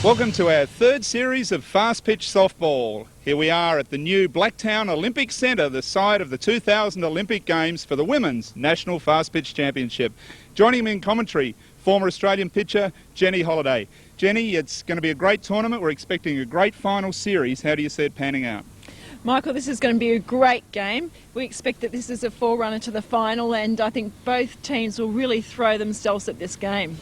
Welcome to our third series of fast pitch softball. Here we are at the new Blacktown Olympic Centre, the site of the 2000 Olympic Games for the Women's National Fast Pitch Championship. Joining me in commentary, former Australian pitcher Jenny Holiday. Jenny, it's going to be a great tournament. We're expecting a great final series. How do you see it panning out? Michael, this is going to be a great game. We expect that this is a forerunner to the final, and I think both teams will really throw themselves at this game.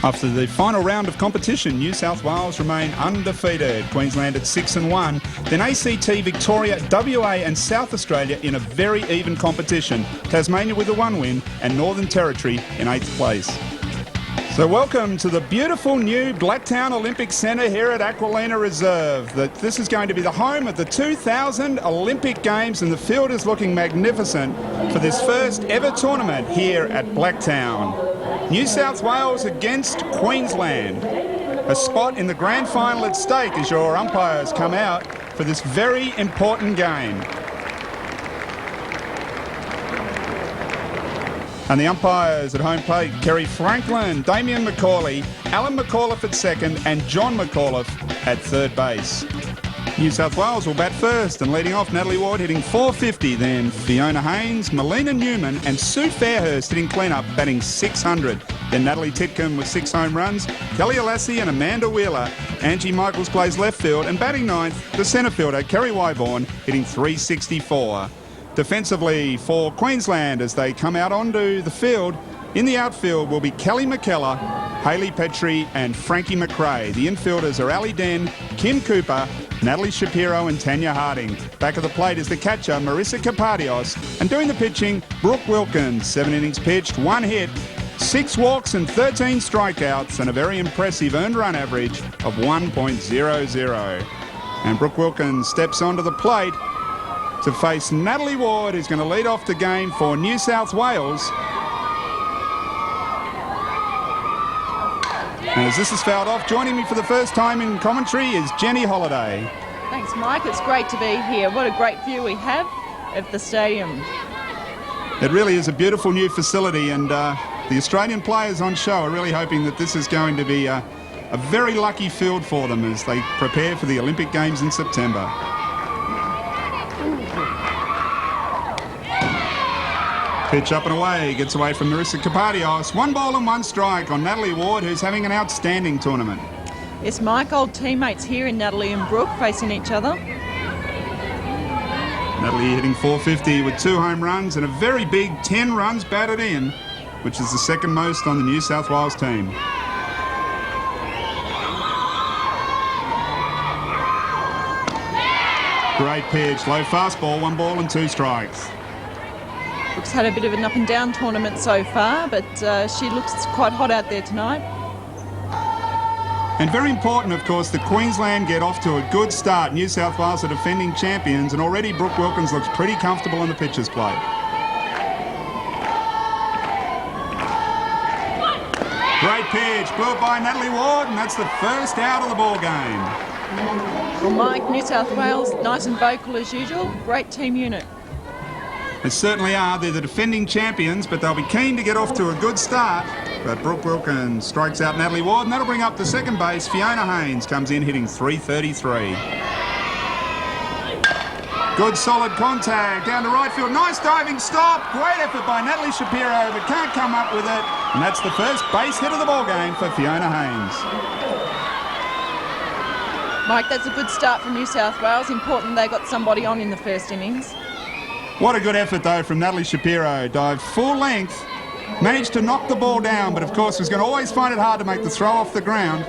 After the final round of competition, New South Wales remain undefeated. Queensland at 6-1. Then ACT, Victoria, WA and South Australia in a very even competition. Tasmania with a 1 win and Northern Territory in 8th place. So welcome to the beautiful new Blacktown Olympic Centre here at Aquilina Reserve. This is going to be the home of the 2000 Olympic Games, and the field is looking magnificent for this first ever tournament here at Blacktown. New South Wales against Queensland. A spot in the grand final at stake as your umpires come out for this very important game. And the umpires at home plate, Kerry Franklin, Damien McCauley, Alan McAuliffe at second and John McAuliffe at third base. New South Wales will bat first, and leading off, Natalie Ward hitting .450, then Fiona Haynes, Melina Newman and Sue Fairhurst hitting clean-up, batting .600. Then Natalie Titcombe with 6 home runs, Kelly Alassi and Amanda Wheeler. Angie Michaels plays left field, and batting ninth, the centre fielder, Kerry Wyborn, hitting .364. Defensively for Queensland as they come out onto the field, in the outfield will be Kelly McKellar, Hayley Petrie and Frankie McRae. The infielders are Ali Den, Kim Cooper, Natalie Shapiro and Tanya Harding. Back of the plate is the catcher, Marissa Kapadios. And doing the pitching, Brooke Wilkins. 7 innings pitched, 1 hit, 6 walks and 13 strikeouts, and a very impressive earned run average of 1.00. And Brooke Wilkins steps onto the plate to face Natalie Ward, who's going to lead off the game for New South Wales. As this is fouled off, joining me for the first time in commentary is Jenny Holiday. Thanks, Mike. It's great to be here. What a great view we have of the stadium. It really is a beautiful new facility, and the Australian players on show are really hoping that this is going to be a very lucky field for them as they prepare for the Olympic Games in September. Pitch up and away, gets away from Marissa Kapadios. 1 ball and 1 strike on Natalie Ward, who's having an outstanding tournament. Yes, Mike, old teammates here in Natalie and Brooke facing each other. Natalie hitting .450 with 2 home runs and a very big 10 runs batted in, which is the second most on the New South Wales team. Great pitch, low fastball, 1 ball and 2 strikes. Brooke's had a bit of an up-and-down tournament so far, but she looks quite hot out there tonight. And very important, of course, that Queensland get off to a good start. New South Wales are defending champions, and already Brooke Wilkins looks pretty comfortable on the pitcher's plate. Great pitch, blew it by Natalie Ward, and that's the first out of the ball game. Well, Mike, New South Wales, nice and vocal as usual. Great team unit. They certainly are. They're the defending champions, but they'll be keen to get off to a good start. But Brooke Wilkins strikes out Natalie Ward, and that'll bring up the second base. Fiona Haynes comes in hitting .333. Good solid contact down to right field. Nice diving stop. Great effort by Natalie Shapiro, but can't come up with it. And that's the first base hit of the ball game for Fiona Haynes. Mike, that's a good start for New South Wales. Important they got somebody on in the first innings. What a good effort, though, from Natalie Shapiro. Dived full length, managed to knock the ball down, but of course was going to always find it hard to make the throw off the ground.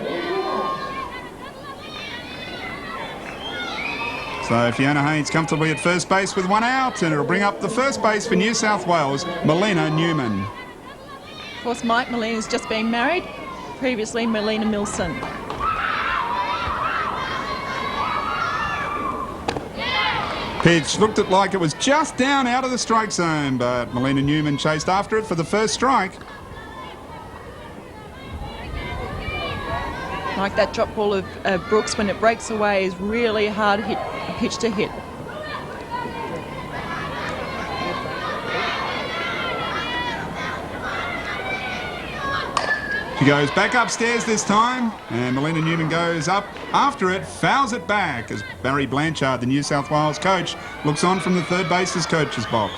So Fiona Haynes comfortably at first base with 1 out, and it'll bring up the first base for New South Wales, Melina Newman. Of course, Mike, Melina's just been married. Previously, Melina Pitch looked like it was just down out of the strike zone, but Melina Newman chased after it for the first strike. Like that drop ball of Brooks, when it breaks away, is really hard pitch to hit. She goes back upstairs this time, and Melina Newman goes up after it, fouls it back as Barry Blanchard, the New South Wales coach, looks on from the third base's coach's box.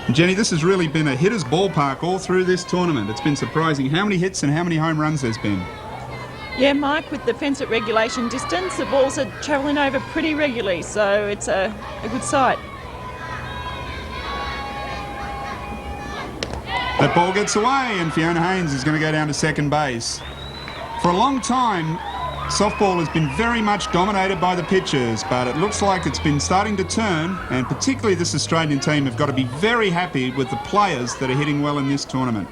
And Jenny, this has really been a hitter's ballpark all through this tournament. It's been surprising how many hits and how many home runs there's been. Yeah, Mike, with the fence at regulation distance, the balls are travelling over pretty regularly, so it's a good sight. That ball gets away, and Fiona Haynes is going to go down to second base. For a long time, softball has been very much dominated by the pitchers, but it looks like it's been starting to turn, and particularly this Australian team have got to be very happy with the players that are hitting well in this tournament.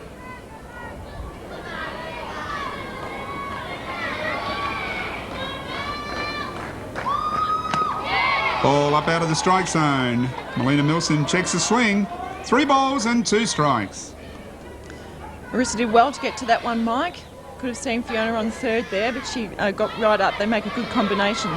Ball up out of the strike zone. Melina Milson checks the swing. 3 balls and 2 strikes. Marissa did well to get to that one, Mike. Could have seen Fiona on third there, but she got right up. They make a good combination.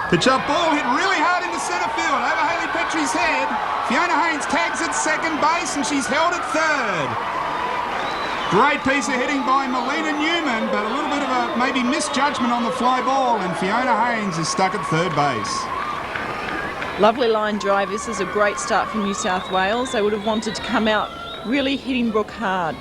Pitch up ball hit really hard into centre field. Over Hayley Petrie's head. Fiona Haynes tags at second base and she's held at third. Great piece of hitting by Melina Newman, but a little bit of a maybe misjudgment on the fly ball, and Fiona Haynes is stuck at third base. Lovely line drive. This is a great start for New South Wales. They would have wanted to come out really hitting Brooke hard.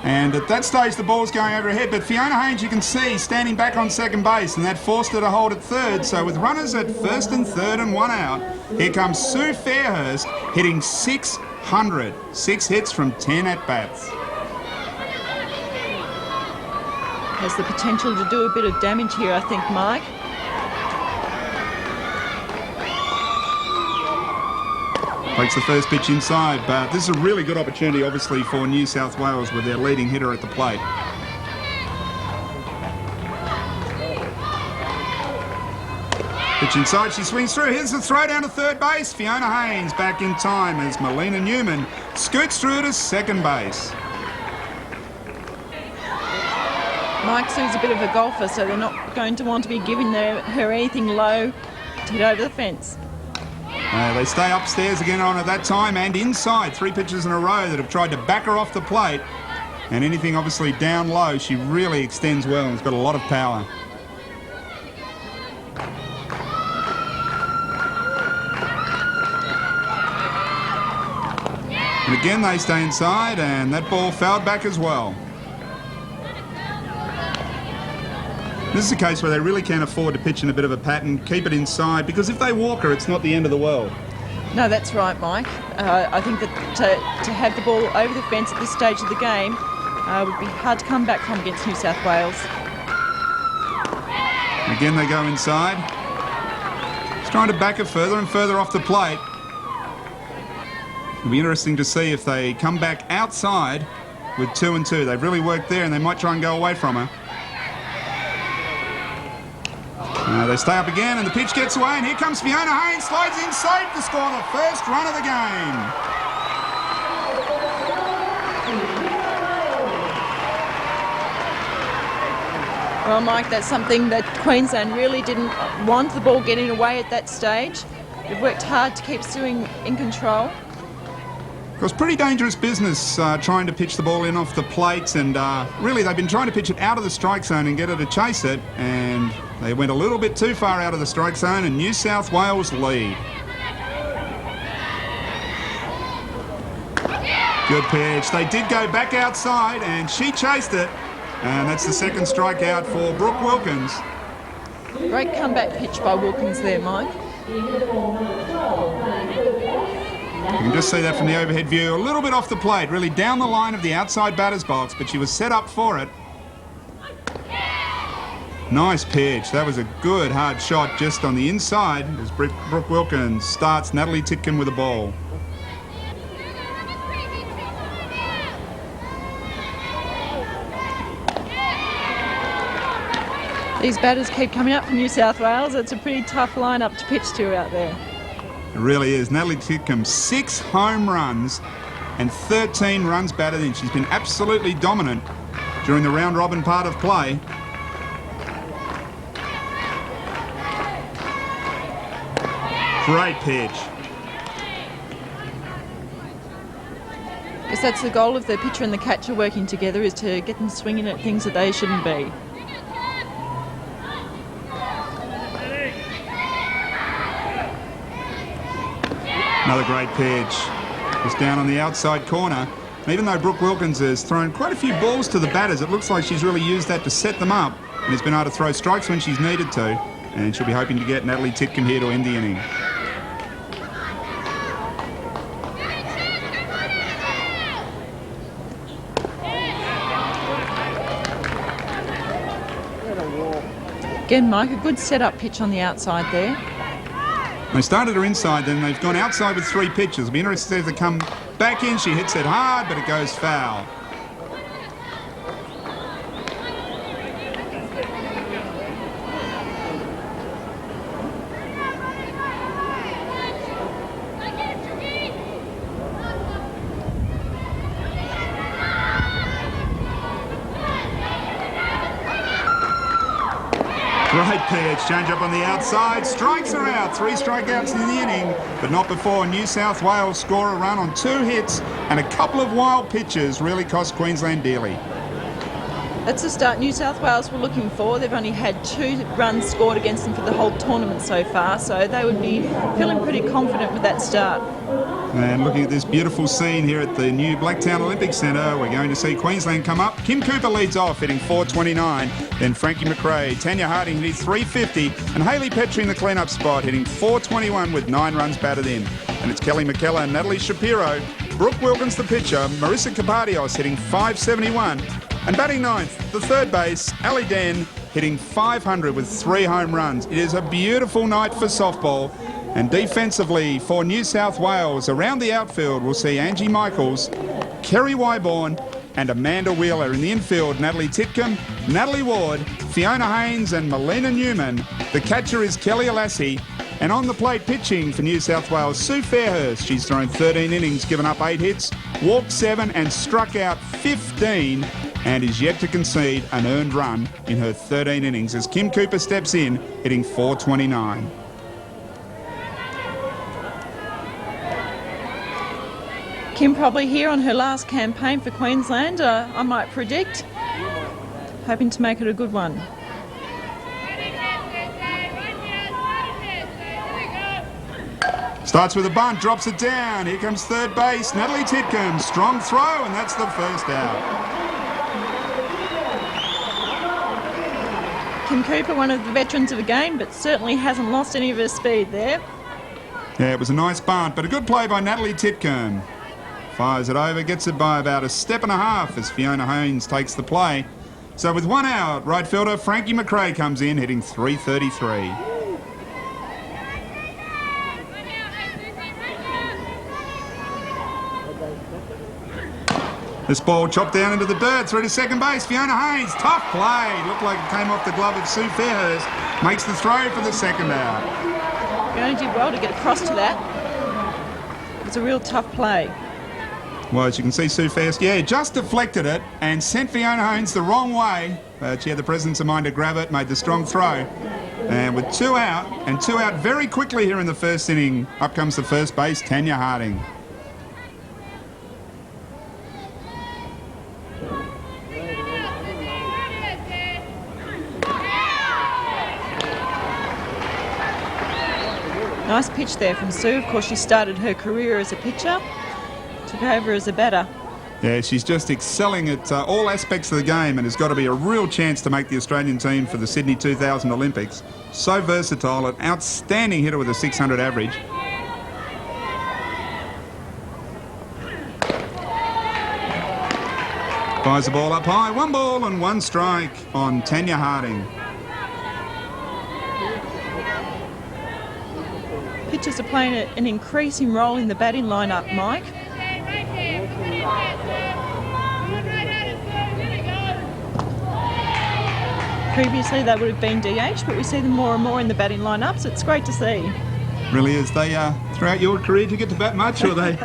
And at that stage the ball's going over her head, but Fiona Haynes, you can see, standing back on second base, and that forced her to hold at third. So with runners at first and third and 1 out, here comes Sue Fairhurst hitting 600. 6 hits from 10 at-bats. Has the potential to do a bit of damage here, I think, Mike. Takes the first pitch inside, but this is a really good opportunity, obviously, for New South Wales with their leading hitter at the plate. Pitch inside, she swings through. Here's the throw down to third base. Fiona Haynes back in time as Melina Newman scoots through to second base. Mike Sue's a bit of a golfer, so they're not going to want to be giving her anything low to hit over the fence. They stay upstairs again on at that time and inside. 3 pitches in a row that have tried to back her off the plate. And anything obviously down low, she really extends well and has got a lot of power. And again they stay inside, and that ball fouled back as well. This is a case where they really can't afford to pitch in a bit of a pattern, keep it inside, because if they walk her, it's not the end of the world. No, that's right, Mike. I think that to have the ball over the fence at this stage of the game would be hard to come back from against New South Wales. Again they go inside. Just trying to back her further and further off the plate. It'll be interesting to see if they come back outside with 2 and 2. They've really worked there, and they might try and go away from her. They stay up again, and the pitch gets away, and here comes Fiona Haynes, slides inside to score the first run of the game. Well, Mike, that's something that Queensland really didn't want, the ball getting away at that stage. They've worked hard to keep Sue in control. It was pretty dangerous business trying to pitch the ball in off the plate, and really they've been trying to pitch it out of the strike zone and get her to chase it, and they went a little bit too far out of the strike zone, and New South Wales lead. Good pitch. They did go back outside, and she chased it, and that's the second strikeout for Brooke Wilkins. Great comeback pitch by Wilkins there, Mike. You can just see that from the overhead view, a little bit off the plate, really down the line of the outside batter's box, but she was set up for it. Nice pitch. That was a good hard shot just on the inside as Brooke Wilkins starts Natalie Titcombe with a ball. These batters keep coming up for New South Wales. It's a pretty tough lineup to pitch to out there. It really is. Natalie Titcombe, 6 home runs and 13 runs batted in. She's been absolutely dominant during the round robin part of play. Great pitch. I guess that's the goal of the pitcher and the catcher working together, is to get them swinging at things that they shouldn't be. Another great pitch. It's down on the outside corner. And even though Brooke Wilkins has thrown quite a few balls to the batters, it looks like she's really used that to set them up and has been able to throw strikes when she's needed to. And she'll be hoping to get Natalie Titcombe here to end the inning. Again, Mike, a good set-up pitch on the outside there. They started her inside, then they've gone outside with 3 pitches. It'll be interesting to see if they come back in. She hits it hard, but it goes foul. Great pitch, change up on the outside, strikes her out, 3 strikeouts in the inning, but not before New South Wales score a run on 2 hits, and a couple of wild pitches really cost Queensland dearly. That's the start New South Wales were looking for. They've only had 2 runs scored against them for the whole tournament so far, so they would be feeling pretty confident with that start. And looking at this beautiful scene here at the new Blacktown Olympic Centre, we're going to see Queensland come up. Kim Cooper leads off, hitting 429. Then Frankie McRae, Tanya Harding hitting 350, and Hayley Petrie in the clean-up spot, hitting 421 with 9 runs batted in. And it's Kelly McKellar, Natalie Shapiro, Brooke Wilkins the pitcher, Marissa Kapadios hitting 571. And batting ninth, the third base, Ali Den, hitting 500 with 3 home runs. It is a beautiful night for softball. And defensively for New South Wales, around the outfield, we'll see Angie Michaels, Kerry Wyborn, and Amanda Wheeler. In the infield, Natalie Titcombe, Natalie Ward, Fiona Haynes, and Melina Newman. The catcher is Kelly Alassi. And on the plate pitching for New South Wales, Sue Fairhurst. She's thrown 13 innings, given up 8 hits, walked 7, and struck out 15. And is yet to concede an earned run in her 13 innings as Kim Cooper steps in, hitting 429. Kim probably here on her last campaign for Queensland, I might predict. Hoping to make it a good one. Starts with a bunt, drops it down. Here comes third base, Natalie Titcombe. Strong throw, and that's the first out. Kim Cooper, one of the veterans of the game, but certainly hasn't lost any of her speed there. Yeah, it was a nice bunt, but a good play by Natalie Titcombe. Fires it over, gets it by about 1.5 steps as Fiona Haynes takes the play. So with 1 out, right fielder Frankie McRae comes in, hitting 333. This ball chopped down into the dirt, through to second base. Fiona Haynes, tough play. Looked like it came off the glove of Sue Fairhurst. Makes the throw for the second out. Fiona did well to get across to that. It was a real tough play. Well, as you can see, Sue Fairhurst, just deflected it and sent Fiona Haynes the wrong way. But she had the presence of mind to grab it, made the strong throw. And with 2 out, and 2 out very quickly here in the first inning, up comes the first base, Tanya Harding. Nice pitch there from Sue. Of course, she started her career as a pitcher, took over as a batter. Yeah, she's just excelling at all aspects of the game and has got to be a real chance to make the Australian team for the Sydney 2000 Olympics. So versatile, an outstanding hitter with a 600 average. Fires the ball up high, 1 ball and 1 strike on Tanya Harding. pitchers are playing an increasing role in the batting lineup, Mike. Previously they would have been DH, but we see them more and more in the batting lineup, so it's great to see. Really is. They, throughout your career, did you get to bat much, or they?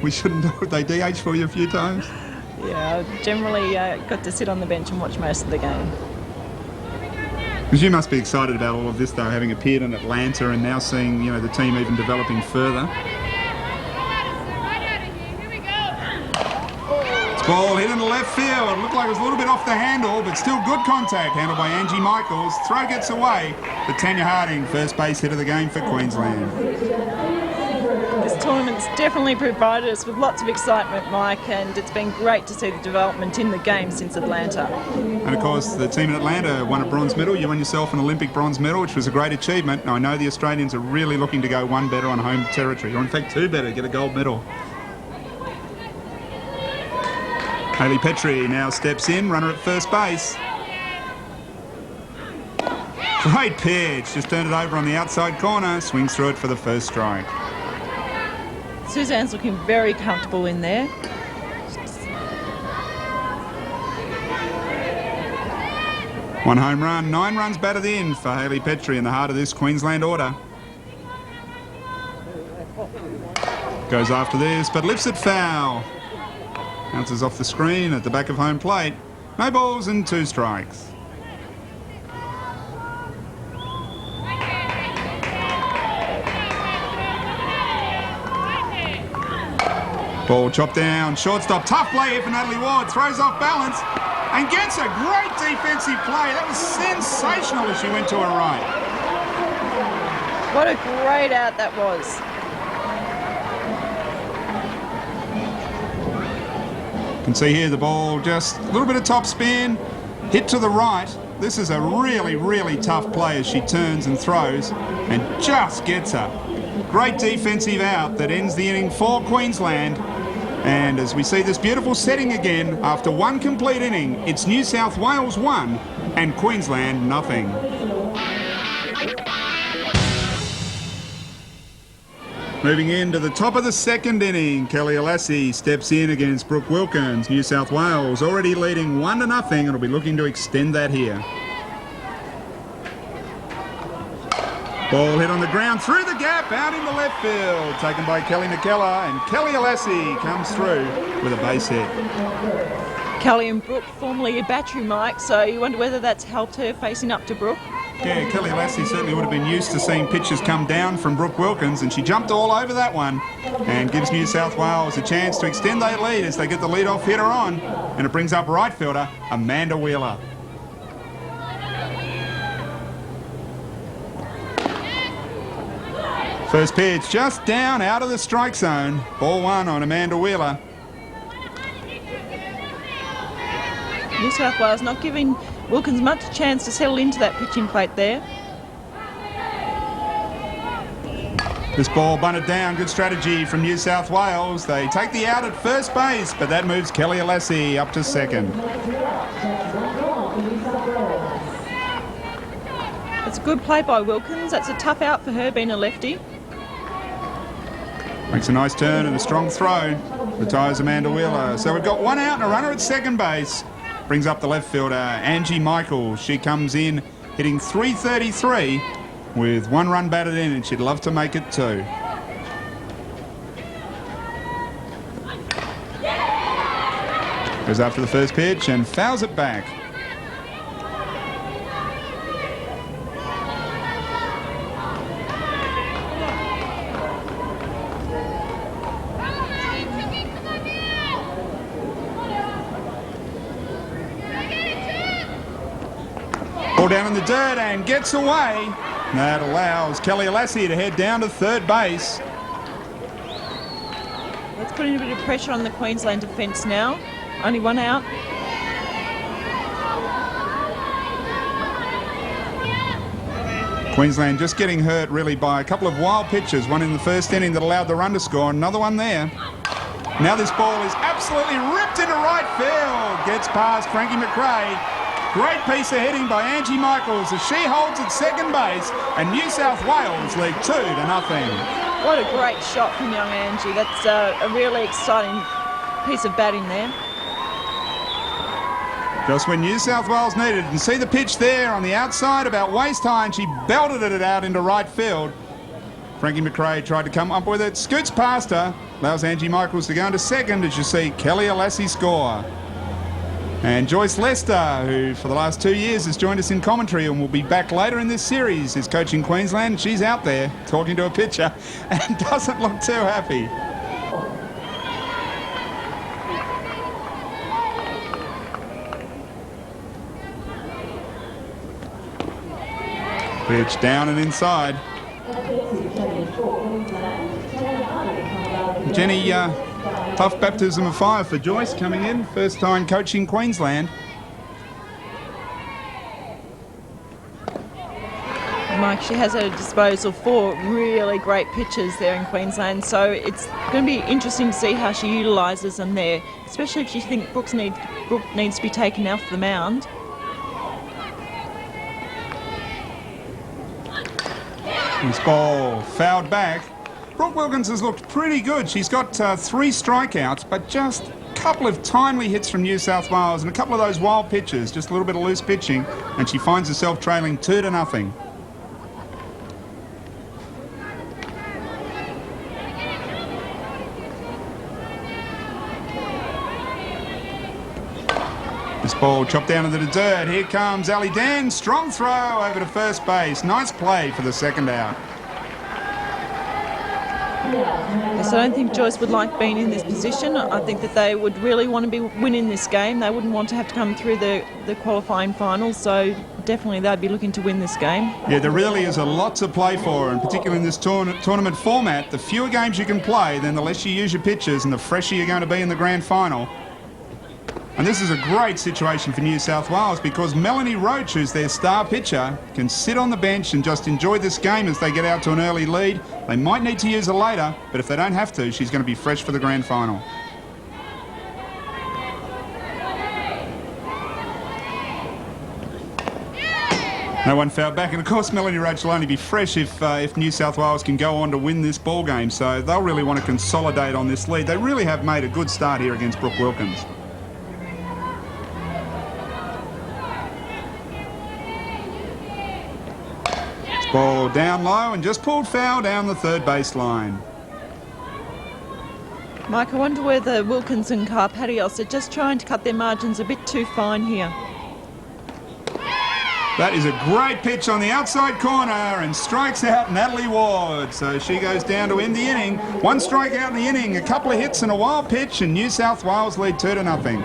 We shouldn't know. They DH for you a few times. Yeah, I generally got to sit on the bench and watch most of the game. Because you must be excited about all of this, though, having appeared in Atlanta and now seeing, the team even developing further. It's ball hit into left field. It looked like it was a little bit off the handle, but still good contact. Handled by Angie Michaels. Throw gets away. But Tanya Harding, first base hit of the game for Queensland. This tournament's definitely provided us with lots of excitement, Mike, and it's been great to see the development in the game since Atlanta. And of course, the team in Atlanta won a bronze medal. You won yourself an Olympic bronze medal, which was a great achievement. Now, I know the Australians are really looking to go one better on home territory, or in fact two better, get a gold medal. Hayley Petrie now steps in, runner at first base. Great pitch, just turned it over on the outside corner, swings through it for the first strike. Suzanne's looking very comfortable in there. One home run, 9 runs batted in for Hayley Petrie in the heart of this Queensland order. Goes after this, but lifts it foul. Bounces off the screen at the back of home plate. No balls and 2 strikes. Ball chopped down, shortstop, tough play here for Natalie Ward, throws off balance and gets a great defensive play. That was sensational as she went to her right. What a great out that was. You can see here the ball, just a little bit of top spin, hit to the right. This is a really, really tough play as she turns and throws and just gets her. Great defensive out that ends the inning for Queensland. And as we see this beautiful setting again, after one complete inning, it's New South Wales 1 and Queensland nothing. Moving into the top of the second inning, Kelly Alassi steps in against Brooke Wilkins. New South Wales already leading 1-0 and will be looking to extend that here. Ball hit on the ground through the gap, out in the left field, taken by Kelly McKellar, and Kelly Alassi comes through with a base hit. Kelly and Brooke, formerly a battery, Mike, so you wonder whether that's helped her facing up to Brooke. Yeah, Kelly Alassi certainly would have been used to seeing pitches come down from Brooke Wilkins, and she jumped all over that one and gives New South Wales a chance to extend their lead as they get the lead-off hitter on, and it brings up right fielder Amanda Wheeler. First pitch just down out of the strike zone. Ball 1 on Amanda Wheeler. New South Wales not giving Wilkins much chance to settle into that pitching plate there. This ball bunted down, good strategy from New South Wales. They take the out at first base, but that moves Kelly Alassi up to second. It's a good play by Wilkins. That's a tough out for her, being a lefty. Makes a nice turn and a strong throw. Retires Amanda Wheeler. So we've got 1 out and a runner at second base. Brings up the left fielder, Angie Michaels. She comes in hitting .333 with 1 run batted in, and she'd love to make it 2. Goes after the first pitch and fouls it back. Ball down in the dirt and gets away. That allows Kelly Alassi to head down to third base. That's putting a bit of pressure on the Queensland defence now. Only 1 out. Queensland just getting hurt really by a couple of wild pitches. One in the first inning that allowed the run to score, another one there. Now this ball is absolutely ripped into right field. Gets past Frankie McRae. Great piece of hitting by Angie Michaels as she holds at second base, and New South Wales lead 2-0. What a great shot from young Angie. That's a really exciting piece of batting there. Just when New South Wales needed, and see the pitch there on the outside about waist high, and she belted it out into right field. Frankie McRae tried to come up with it, scoots past her, allows Angie Michaels to go into second as you see Kelly Alassi score. And Joyce Lester, who for the last 2 years has joined us in commentary and will be back later in this series, is coaching Queensland. She's out there talking to a pitcher and doesn't look too happy. Pitch down and inside. Jenny, tough baptism of fire for Joyce coming in, first time coaching Queensland. Mike, she has at her disposal 4 really great pitchers there in Queensland, so it's going to be interesting to see how she utilises them there, especially if she thinks Brooke needs to be taken off the mound. This ball fouled back. Brooke Wilkins has looked pretty good. She's got 3 strikeouts, but just a couple of timely hits from New South Wales and a couple of those wild pitches, just a little bit of loose pitching, and she finds herself trailing 2-0. This ball chopped down into the dirt. Here comes Ali Dan. Strong throw over to first base. Nice play for the second out. Yes, I don't think Joyce would like being in this position. I think that they would really want to be winning this game. They wouldn't want to have to come through the qualifying finals, so definitely they'd be looking to win this game. Yeah, there really is a lot to play for, and particularly in this tournament format, the fewer games you can play, then the less you use your pitches and the fresher you're going to be in the grand final. And this is a great situation for New South Wales because Melanie Roach, who's their star pitcher, can sit on the bench and just enjoy this game as they get out to an early lead. They might need to use her later, but if they don't have to, she's going to be fresh for the grand final. No one fouled back, and of course Melanie Roach will only be fresh if New South Wales can go on to win this ball game, so they'll really want to consolidate on this lead. They really have made a good start here against Brooke Wilkins. Ball down low and just pulled foul down the third baseline. Mike, I wonder whether Wilkins and Karpatios are just trying to cut their margins a bit too fine here. That is a great pitch on the outside corner and strikes out Natalie Ward. So she goes down to end the inning. 1 strikeout in the inning, a couple of hits and a wild pitch, and New South Wales lead 2-0.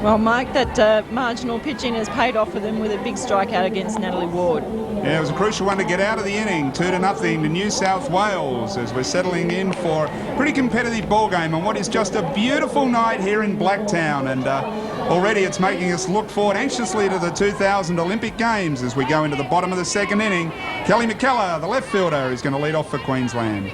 Well, Mike, that marginal pitching has paid off for them with a big strikeout against Natalie Ward. Yeah, it was a crucial one to get out of the inning. 2-0 to New South Wales as we're settling in for a pretty competitive ball game on what is just a beautiful night here in Blacktown. And already it's making us look forward anxiously to the 2000 Olympic Games as we go into the bottom of the second inning. Kelly McKellar, the left fielder, is going to lead off for Queensland.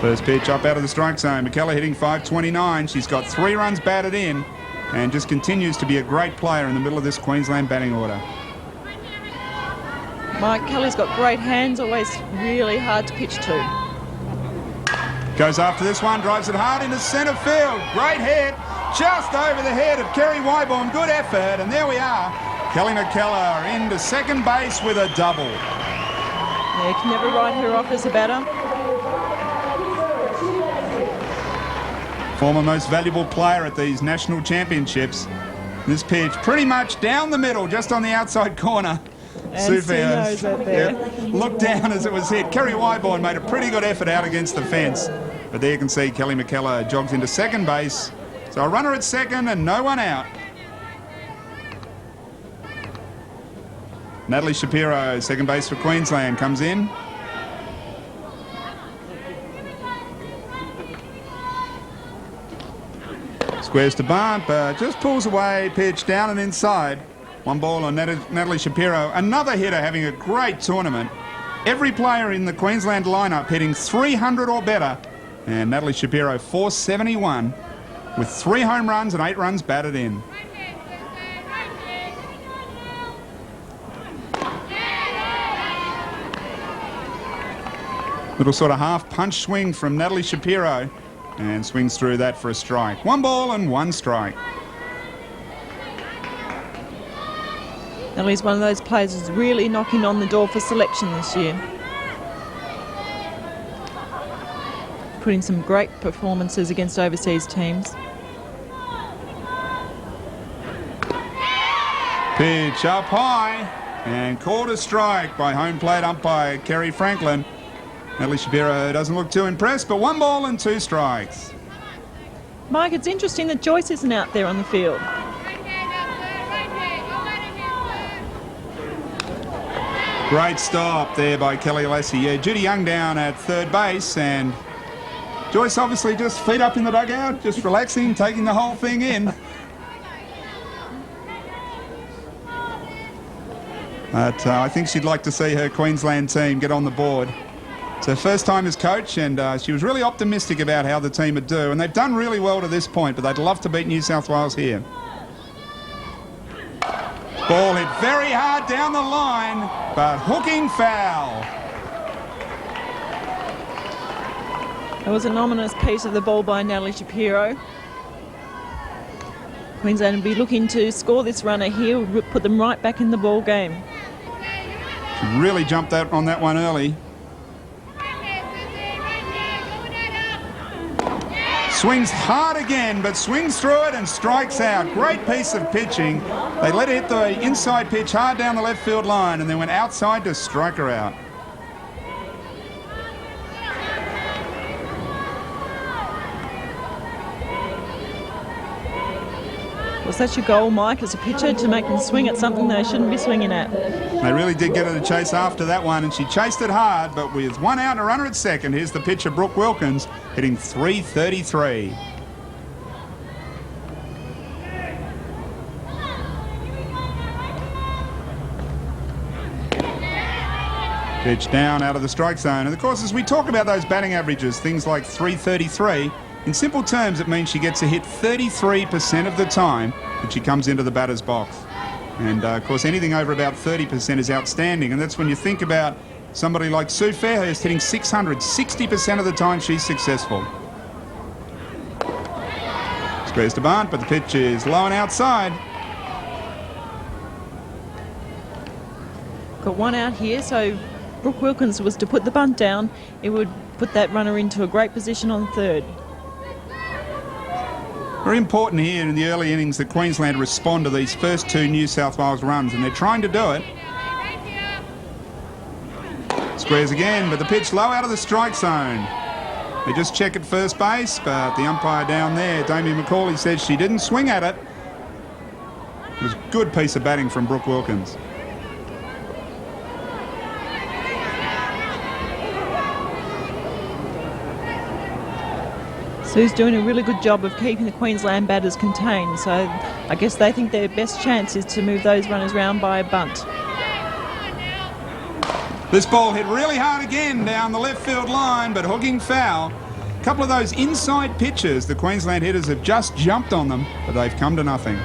First pitch up out of the strike zone. McKellar hitting .529. She's got 3 runs batted in and just continues to be a great player in the middle of this Queensland batting order. Mike, Kelly's got great hands, always really hard to pitch to. Goes after this one, drives it hard into centre field. Great hit, just over the head of Kerry Wyborn. Good effort, and there we are. Kelly McKellar into second base with a double. Yeah, you can never write her off as a batter. Former most valuable player at these national championships. This pitch pretty much down the middle, just on the outside corner. And Sue knows that there. Looked down as it was hit. Kerry Wyborn made a pretty good effort out against the fence. But there you can see Kelly McKellar jogs into second base. So a runner at second and no one out. Natalie Shapiro, second base for Queensland, comes in. Squares to bump, just pulls away, pitch down and inside. 1 ball on Natalie Shapiro. Another hitter having a great tournament. Every player in the Queensland lineup hitting 300 or better. And Natalie Shapiro, 471. with 3 home runs and 8 runs batted in. Little sort of half punch swing from Natalie Shapiro, and swings through that for a strike. 1 ball and 1 strike. Natalie's one of those players who's really knocking on the door for selection this year. Putting some great performances against overseas teams. Pitch up high and called a strike by home plate umpire Kerry Franklin. Natalie Shapiro doesn't look too impressed, but 1 ball and 2 strikes. Mike, it's interesting that Joyce isn't out there on the field. Great stop there by Kelly Alessi. Yeah, Judy Young down at third base, and Joyce obviously just feet up in the dugout, just relaxing, taking the whole thing in. But I think she'd like to see her Queensland team get on the board. It's her first time as coach, and she was really optimistic about how the team would do. And they've done really well to this point, but they'd love to beat New South Wales here. Ball hit very hard down the line, but hooking foul. It was an ominous piece of the ball by Natalie Shapiro. Queensland will be looking to score this runner here, put them right back in the ball game. She really jumped out on that one early. Swings hard again, but swings through it and strikes out. Great piece of pitching. They let it hit the inside pitch hard down the left field line and then went outside to strike her out. Was that your goal, Mike, as a pitcher, to make them swing at something they shouldn't be swinging at? They really did get her to chase after that one, and she chased it hard, but with 1 out and a runner at second, here's the pitcher, Brooke Wilkins, hitting .333. Pitch down out of the strike zone. And of course, as we talk about those batting averages, things like .333, in simple terms, it means she gets a hit 33% of the time that she comes into the batter's box. And of course, anything over about 30% is outstanding. And that's when you think about somebody like Sue Fairhurst hitting 600, 60% of the time she's successful. Squares to bunt, but the pitch is low and outside. Got 1 out here, so Brooke Wilkins was to put the bunt down. It would put that runner into a great position on third. Very important here in the early innings that Queensland respond to these first 2 New South Wales runs, and they're trying to do it. Squares again, but the pitch low out of the strike zone. They just check at first base, but the umpire down there, Damien McCauley, says she didn't swing at it. It was a good piece of batting from Brooke Wilkins. Sue's doing a really good job of keeping the Queensland batters contained, so I guess they think their best chance is to move those runners round by a bunt. This ball hit really hard again down the left field line, but hooking foul. A couple of those inside pitches, the Queensland hitters have just jumped on them, but they've come to nothing.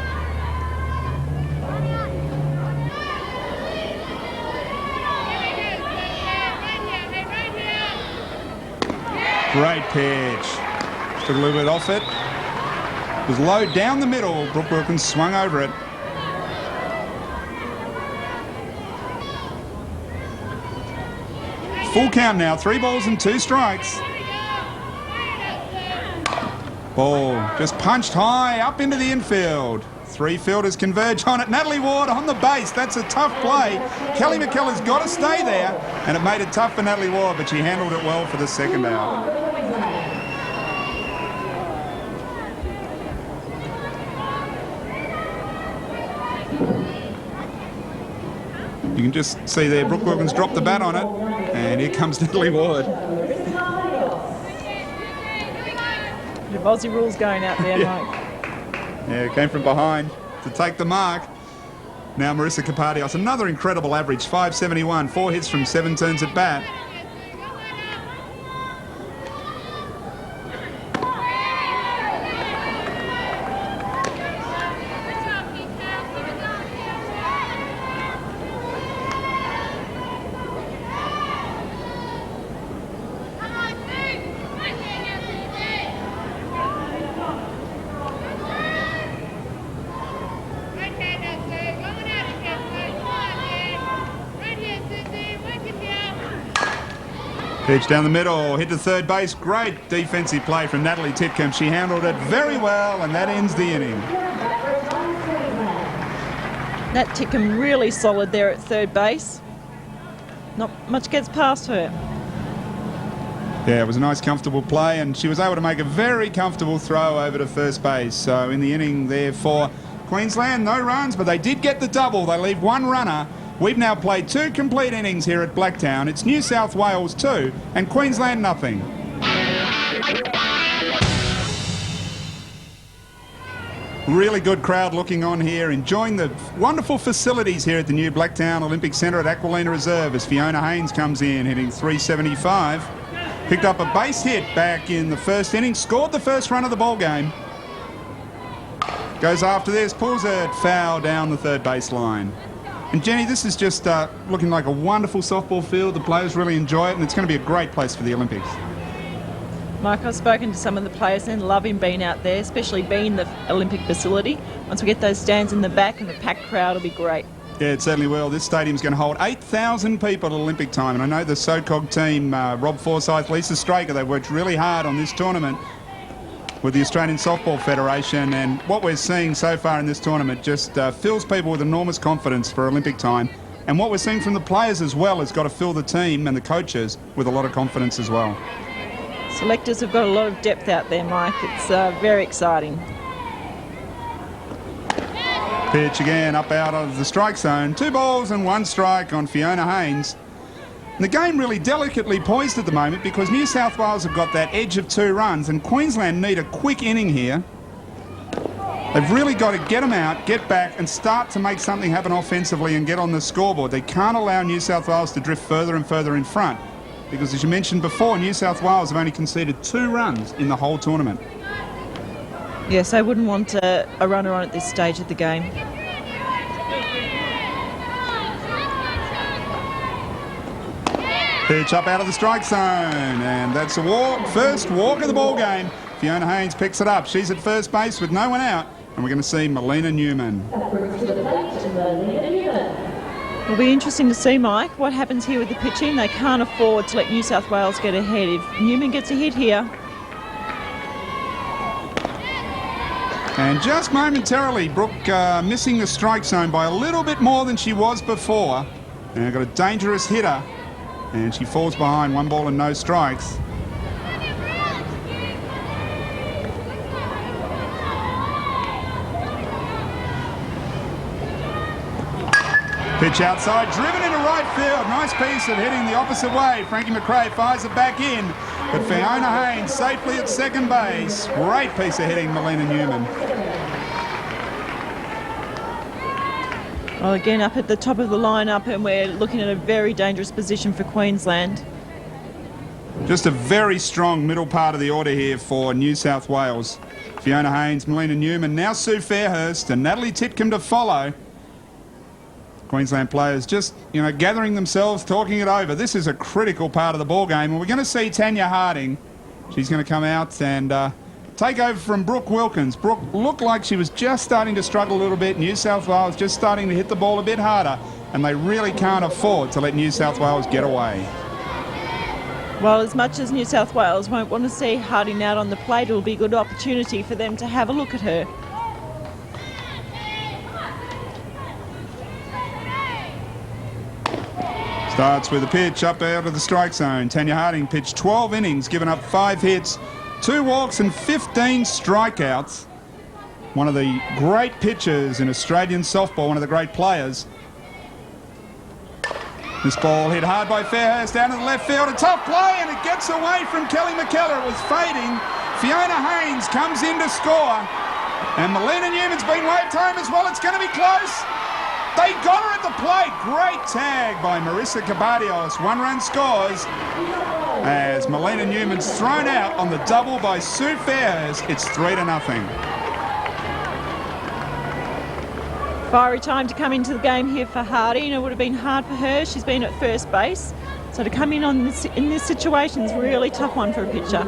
Great pitch. Took a little bit off it. It was low down the middle. Brooke Wilkins swung over it. Full count now, 3 balls and 2 strikes. Ball just punched high up into the infield. 3 fielders converge on it. Natalie Ward on the base. That's a tough play. Kelly McKellar's got to stay there, and it made it tough for Natalie Ward, but she handled it well for the second out. You can just see there, Brooke Wilkins dropped the bat on it, and here comes Natalie Ward. The Aussie rules going out there, Mike. Yeah, came from behind to take the mark. Now Marissa Kapadios, another incredible average, 571, 4 hits from 7 turns at bat. Pitch down the middle, hit to third base. Great defensive play from Natalie Titcomb. She handled it very well, and that ends the inning. Nat Titcomb really solid there at third base. Not much gets past her. Yeah, it was a nice, comfortable play, and she was able to make a very comfortable throw over to first base. So in the inning there for Queensland, no runs, but they did get the double. They leave one runner. We've now played 2 complete innings here at Blacktown. It's New South Wales 2 and Queensland nothing. Really good crowd looking on here, enjoying the wonderful facilities here at the new Blacktown Olympic Centre at Aquilina Reserve as Fiona Haynes comes in, hitting .375. Picked up a base hit back in the first inning, scored the first run of the ball game. Goes after this, pulls it foul down the third baseline. And Jenny, this is just looking like a wonderful softball field. The players really enjoy it, and it's going to be a great place for the Olympics. Mike, I've spoken to some of the players and love him being out there, especially being the Olympic facility. Once we get those stands in the back and the packed crowd, it'll be great. Yeah, it certainly will. This stadium's going to hold 8,000 people at Olympic time. And I know the SOCOG team, Rob Forsyth, Lisa Straker, they worked really hard on this tournament with the Australian Softball Federation. And what we're seeing so far in this tournament just fills people with enormous confidence for Olympic time. And what we're seeing from the players as well has got to fill the team and the coaches with a lot of confidence as well. Selectors have got a lot of depth out there, Mike. It's very exciting. Pitch again up out of the strike zone. 2 balls and 1 strike on Fiona Haynes. And the game really delicately poised at the moment because New South Wales have got that edge of 2 runs and Queensland need a quick inning here. They've really got to get them out, get back and start to make something happen offensively and get on the scoreboard. They can't allow New South Wales to drift further and further in front because, as you mentioned before, New South Wales have only conceded 2 runs in the whole tournament. Yes, I wouldn't want a runner on at this stage of the game. Pitch up out of the strike zone, and that's a walk. First walk of the ball game. Fiona Haynes picks it up. She's at first base with no one out, and we're going to see Melina Newman. It'll be interesting to see, Mike, what happens here with the pitching. They can't afford to let New South Wales get ahead. If Newman gets a hit here. And just momentarily, Brooke missing the strike zone by a little bit more than she was before. And got a dangerous hitter. And she falls behind, 1 ball and no strikes. Pitch outside, driven into right field. Nice piece of hitting the opposite way. Frankie McRae fires it back in. But Fiona Haynes safely at second base. Great piece of hitting, Melina Newman. Well, again, up at the top of the lineup, and we're looking at a very dangerous position for Queensland. Just a very strong middle part of the order here for New South Wales. Fiona Haynes, Melina Newman, now Sue Fairhurst and Natalie Titcomb to follow. Queensland players just, gathering themselves, talking it over. This is a critical part of the ball game, and we're going to see Tanya Harding. She's going to come out and take over from Brooke Wilkins. Brooke looked like she was just starting to struggle a little bit. New South Wales just starting to hit the ball a bit harder, and they really can't afford to let New South Wales get away. Well, as much as New South Wales won't want to see Harding out on the plate, it'll be a good opportunity for them to have a look at her. Starts with a pitch up out of the strike zone. Tanya Harding pitched 12 innings, given up 5 hits, 2 walks and 15 strikeouts. One of the great pitchers in Australian softball, one of the great players. This ball hit hard by Fairhurst down to the left field. A tough play, and it gets away from Kelly McKellar. It was fading. Fiona Haynes comes in to score. And Melina Newman's been waved home as well. It's going to be close. They got her at the plate. Great tag by Marissa Cabadios. 1-run scores as Melina Newman's thrown out on the double by Sue Fairhurst. It's 3-0. Fiery time to come into the game here for Harding. It would have been hard for her. She's been at first base. So to come in in this situation is a really tough one for a pitcher.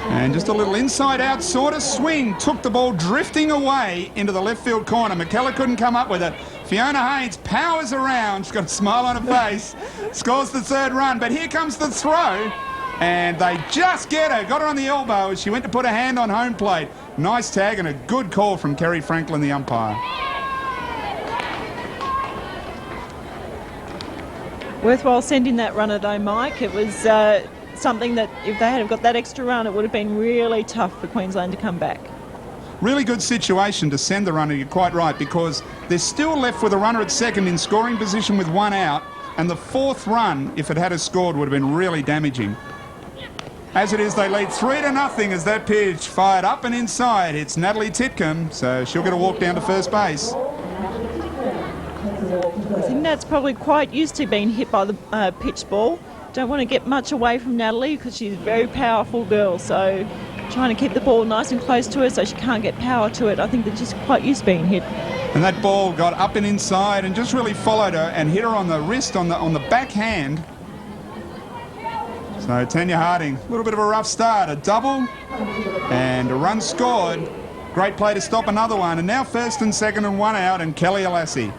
And just a little inside-out sort of swing took the ball drifting away into the left field corner. McKellar couldn't come up with it. Fiona Haynes powers around. She's got a smile on her face. Scores the 3rd run. But here comes the throw. And they just get her. Got her on the elbow as she went to put a hand on home plate. Nice tag and a good call from Kerry Franklin, the umpire. Worthwhile sending that runner though, Mike. It was something that if they had got that extra run, it would have been really tough for Queensland to come back. Really good situation to send the runner, you're quite right, because they're still left with a runner at second in scoring position with one out, and the fourth run, if it had a scored, would have been really damaging. As it is, they lead 3-0 as that pitch fired up and inside. It's Natalie Titcomb, so she'll get a walk down to first base. I think that's probably quite used to being hit by the pitch ball. Don't want to get much away from Natalie because she's a very powerful girl, so trying to keep the ball nice and close to her so she can't get power to it. I think they're just quite used to being hit. And that ball got up and inside and just really followed her and hit her on the wrist, on the backhand. So Tanya Harding, a little bit of a rough start, a double and a run scored. Great play to stop another one, and now first and second and one out, and Kelly Alassi.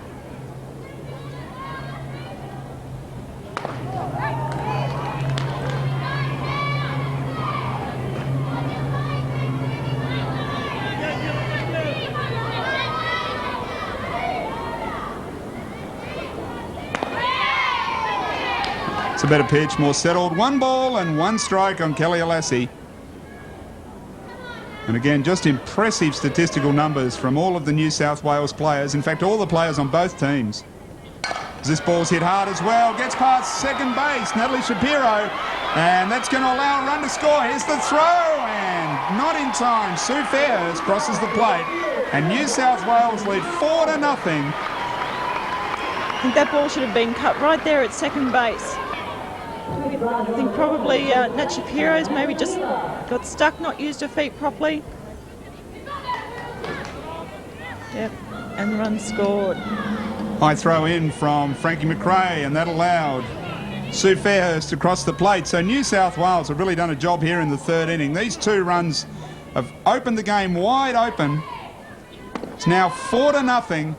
It's a better pitch, more settled. One ball and one strike on Kelly Alassi. And again, just impressive statistical numbers from all of the New South Wales players. In fact, all the players on both teams. This ball's hit hard as well. Gets past second base, Natalie Shapiro. And that's going to allow a run to score. Here's the throw, and not in time. Sue Fairhurst crosses the plate. And New South Wales lead 4-0. I think that ball should have been cut right there at second base. I think probably Nat Shapiro's maybe just got stuck, not used her feet properly. Yep, and the run scored. High throw in from Frankie McRae, and that allowed Sue Fairhurst to cross the plate. So New South Wales have really done a job here in the third inning. These two runs have opened the game wide open. It's now 4-0.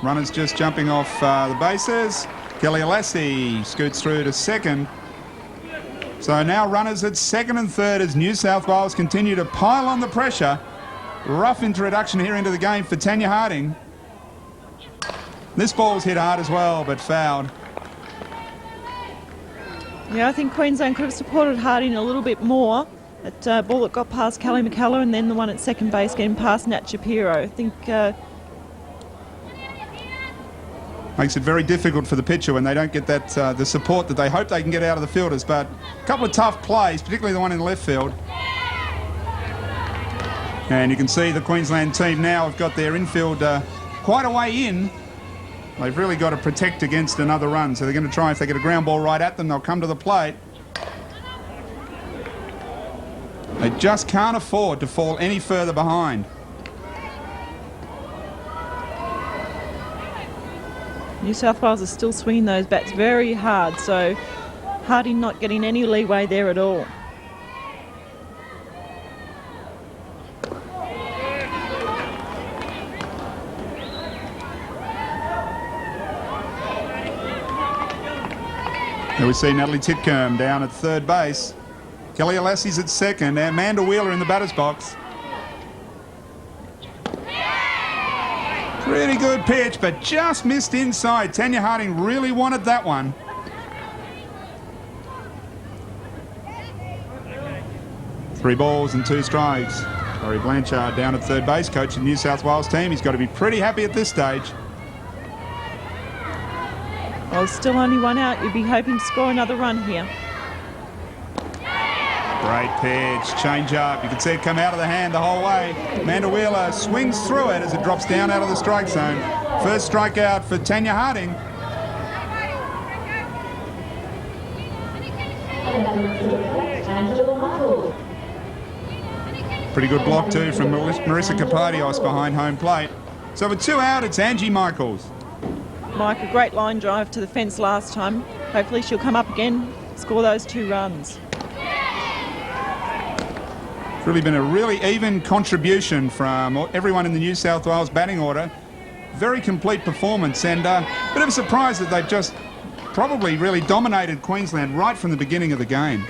Runners just jumping off the bases. Kelly Alassi scoots through to second. So now runners at second and third as New South Wales continue to pile on the pressure. Rough introduction here into the game for Tanya Harding. This ball's hit hard as well, but fouled. Yeah, I think Queensland could have supported Harding a little bit more. That ball that got past Kelly McCullough, and then the one at second base getting past Nat Shapiro. I think makes it very difficult for the pitcher when they don't get that the support that they hope they can get out of the fielders. But a couple of tough plays, particularly the one in the left field. And you can see the Queensland team now have got their infield quite a way in. They've really got to protect against another run. So they're going to try, if they get a ground ball right at them, they'll come to the plate. They just can't afford to fall any further behind. New South Wales is still swinging those bats very hard, so Harding not getting any leeway there at all. Here we see Natalie Titcomb down at third base. Kelly Alassi's at second, and Amanda Wheeler in the batter's box. Pretty good pitch, but just missed inside. Tanya Harding really wanted that one. Three balls and two strikes. Laurie Blanchard down at third base, coaching the New South Wales team. He's got to be pretty happy at this stage. Well, still only one out. You'd be hoping to score another run here. Great pitch, change up. You can see it come out of the hand the whole way. Amanda Wheeler swings through it as it drops down out of the strike zone. First strikeout for Tanya Harding. Pretty good block too from Marissa Kapadios behind home plate. So with two out, it's Angie Michaels. Mike, a great line drive to the fence last time. Hopefully she'll come up again, score those two runs. It's really been a really even contribution from everyone in the New South Wales batting order. Very complete performance, and a bit of a surprise that they've just probably really dominated Queensland right from the beginning of the game.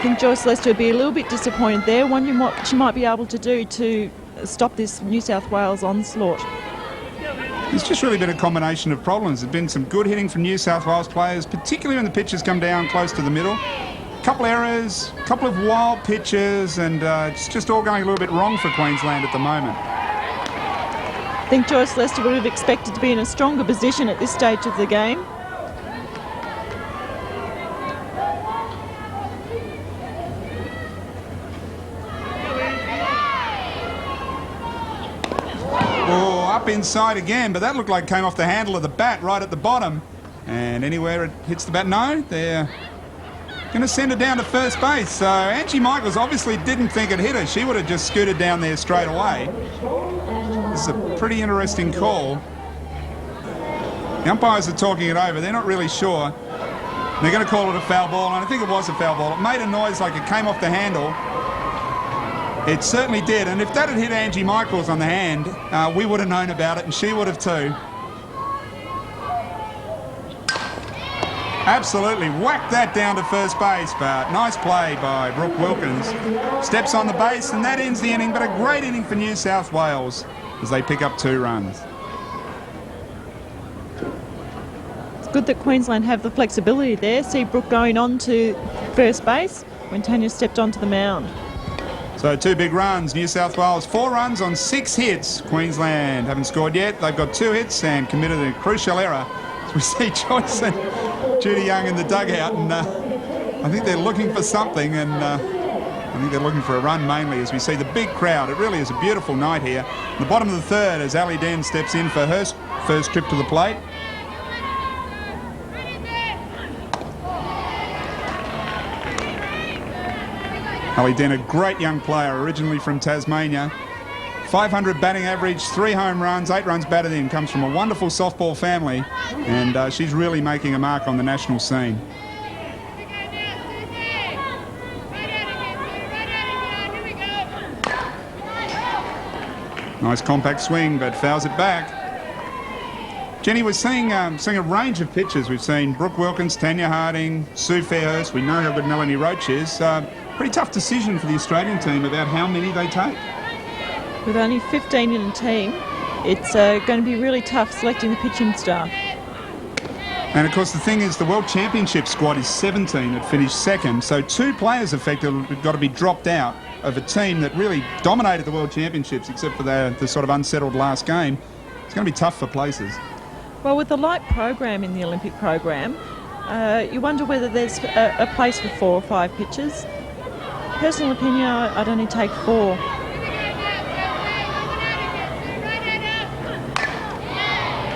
I think Joyce Lester would be a little bit disappointed there, wondering what she might be able to do to stop this New South Wales onslaught. It's just really been a combination of problems. There's been some good hitting from New South Wales players, particularly when the pitches come down close to the middle. Couple errors, couple of wild pitches, and it's just all going a little bit wrong for Queensland at the moment. I think Joyce Lester would have expected to be in a stronger position at this stage of the game. Up inside again, but that looked like it came off the handle of the bat right at the bottom. And anywhere it hits the bat, no, they're going to send it down to first base. So Angie Michaels obviously didn't think it hit her. She would have just scooted down there straight away. This is a pretty interesting call. The umpires are talking it over. They're not really sure. They're going to call it a foul ball, and I think it was a foul ball. It made a noise like it came off the handle. It certainly did, and if that had hit Angie Michaels on the hand, we would have known about it, and she would have too. Absolutely whacked that down to first base, but nice play by Brooke Wilkins. Steps on the base, and that ends the inning, but a great inning for New South Wales as they pick up 2 runs. It's good that Queensland have the flexibility there. See Brooke going on to first base when Tanya stepped onto the mound. So 2 big runs. New South Wales 4 runs on 6 hits. Queensland haven't scored yet. They've got 2 hits and committed a crucial error. As we see Joyce and Judy Young in the dugout, and I think they're looking for something, and I think they're looking for a run mainly as we see the big crowd. It really is a beautiful night here. In the bottom of the third as Ali Den steps in for her first trip to the plate. Ali Den, a great young player, originally from Tasmania. 500 batting average, 3 home runs, 8 runs batted in, comes from a wonderful softball family, and she's really making a mark on the national scene. Nice compact swing, but fouls it back. Jenny, we're seeing a range of pitches. We've seen Brooke Wilkins, Tanya Harding, Sue Fairhurst. We know how good Melanie Roach is. Pretty tough decision for the Australian team about how many they take. With only 15 in the team, it's going to be really tough selecting the pitching staff. And of course the thing is, the World Championship squad is 17 that finished second, so 2 players effectively have got to be dropped out of a team that really dominated the World Championships, except for the sort of unsettled last game. It's going to be tough for places. Well, with the light program in the Olympic program, you wonder whether there's a place for 4 or 5 pitches. Personal opinion, I'd only take 4.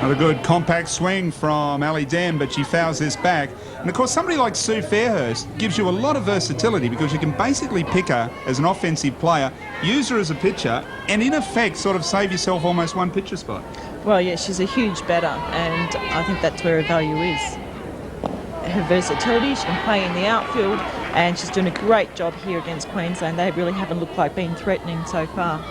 Another good compact swing from Ali Den, but she fouls this back. And of course somebody like Sue Fairhurst gives you a lot of versatility because you can basically pick her as an offensive player, use her as a pitcher, and in effect sort of save yourself almost 1 pitcher spot. Well, yeah, she's a huge batter, and I think that's where her value is. Her versatility, she can play in the outfield, and she's doing a great job here against Queensland. They really haven't looked like being threatening so far.